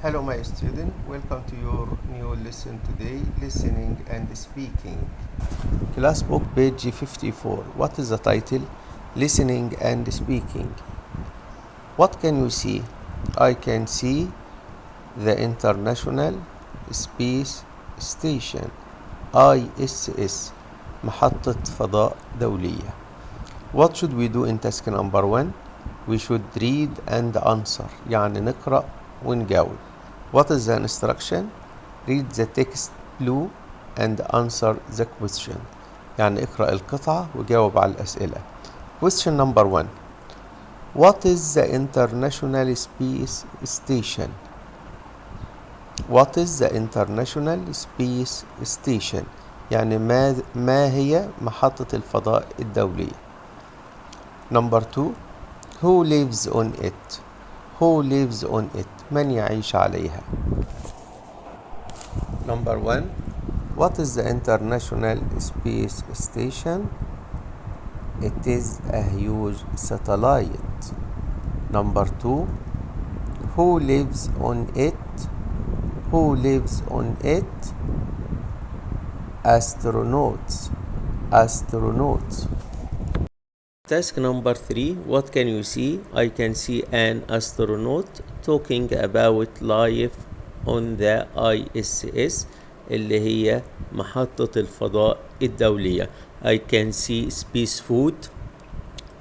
Hello my student, welcome to your new lesson today, listening and speaking. Class book page 54. What is the title? Listening and speaking. What can you see? I can see the International Space Station ISS, محطة فضاء دولية. What should we do in task number 1? We should read and answer, يعني نقرأ ونجاوب. What is the instruction? Read the text below and answer the question. يعني اقرأ القطعة وجاوب على الأسئلة. Question number 1. What is the International Space Station? What is the International Space Station? يعني ما هي محطة الفضاء الدولية. Number 2. Who lives on it? Who lives on it? من يعيش عليها. Number 1. What is the International Space Station? It is a huge satellite. Number 2. Who lives on it? Who lives on it? Astronauts. Astronauts. Task number 3. What can you see? I can see an astronaut talking about life on the ISS اللي هي محطة الفضاء الدولية. I can see space food,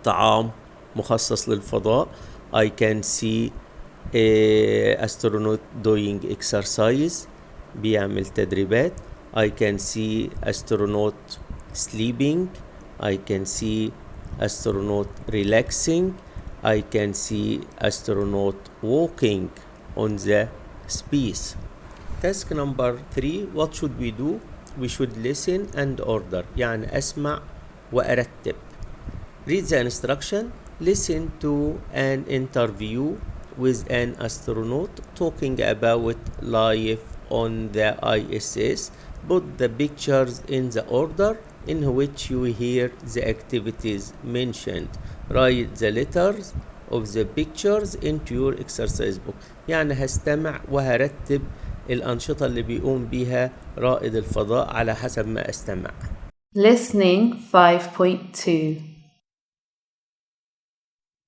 طعام مخصص للفضاء. I can see a astronaut doing exercise, بيعمل تدريبات. I can see astronaut sleeping. I can see astronaut relaxing. I can see astronaut walking on the space. Task number 3. What should we do? We should listen and order. يعني أسمع وأرتب. Read the instruction. Listen to an interview with an astronaut talking about life on the ISS. Put the pictures in the order in which you hear the activities mentioned. Write the letters of the pictures into your exercise book. يعني هستمع وهرتب الأنشطة اللي بيقوم بيها رائد الفضاء على حسب ما أستمع. Listening 5.2.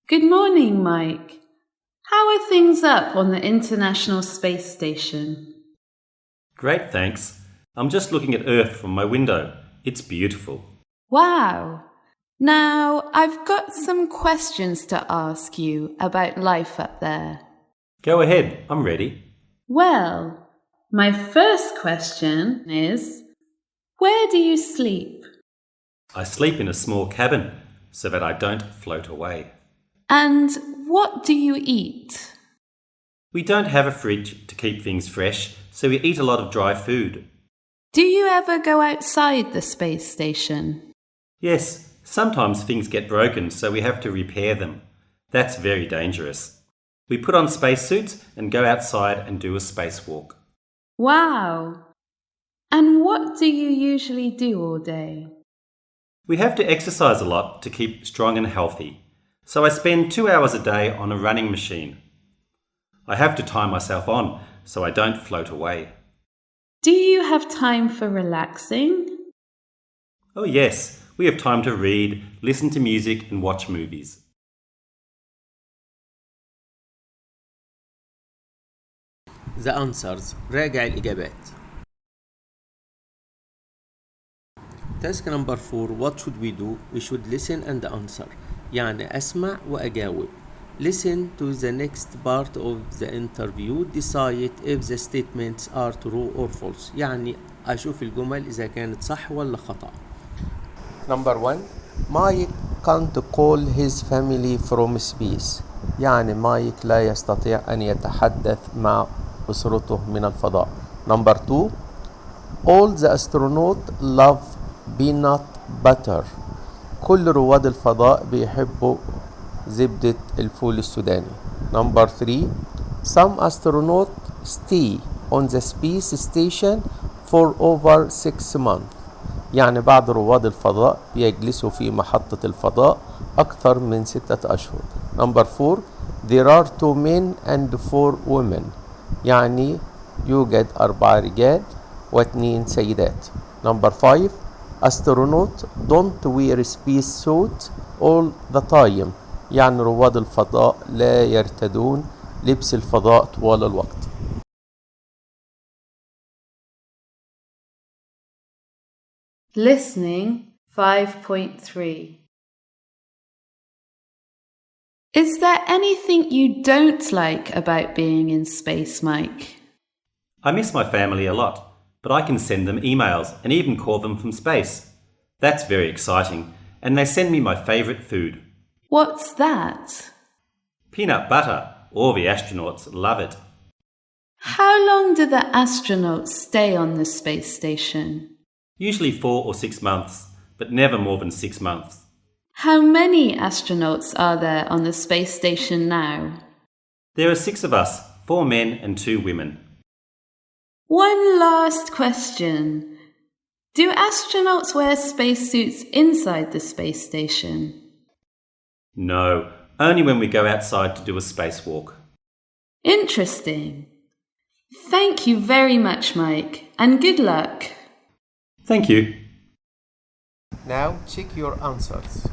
Good morning, Mike. How are things up on the International Space Station? Great, thanks. I'm just looking at Earth from my window. It's beautiful. Wow. Now, I've got some questions to ask you about life up there. Go ahead, I'm ready. Well, my first question is, where do you sleep? I sleep in a small cabin so that I don't float away. And what do you eat? We don't have a fridge to keep things fresh, so we eat a lot of dry food. Do you ever go outside the space station? Yes, sometimes things get broken, so we have to repair them. That's very dangerous. We put on spacesuits and go outside and do a spacewalk. Wow! And what do you usually do all day? We have to exercise a lot to keep strong and healthy, so I spend 2 hours a day on a running machine. I have to tie myself on so I don't float away. Do you have time for relaxing? Oh yes, we have time to read, listen to music and watch movies. The answers. راجع الإجابات. Task number 4. What should we do? We should listen and answer. يعني أسمع وأجاوب. Listen to the next part of the interview. Decide if the statements are true or false. يعني أشوف الجمل إذا كانت صح ولا خطأ. Number 1. Mike can't call his family from space. يعني مايك لا يستطيع أن يتحدث مع أسرته من الفضاء. Number 2. All the astronauts love peanut butter. كل رواد الفضاء بيحبوا زبدة الفول السوداني. Number 3. Some astronauts stay on the space station for over 6 months. يعني بعض رواد الفضاء بيجلسوا في محطة الفضاء أكثر من 6 أشهر. Number 4. There are 2 men and 4 women. يعني يوجد 4 رجال و2 سيدات. Number 5 astronaut don't wear space suit all the time يعني رواد الفضاء لا يرتدون لبس الفضاء طوال الوقت. Listening 5.3. Is there anything you don't like about being in space, Mike? I miss my family a lot, but I can send them emails and even call them from space. That's very exciting, and they send me my favourite food. What's that? Peanut butter. All the astronauts love it. How long do the astronauts stay on the space station? Usually 4 or 6 months, but never more than 6 months. How many astronauts are there on the space station now? There are 6 of us, 4 men and 2 women. One last question. Do astronauts wear spacesuits inside the space station? No, only when we go outside to do a spacewalk. Interesting. Thank you very much, Mike, and good luck. Thank you. Now check your answers.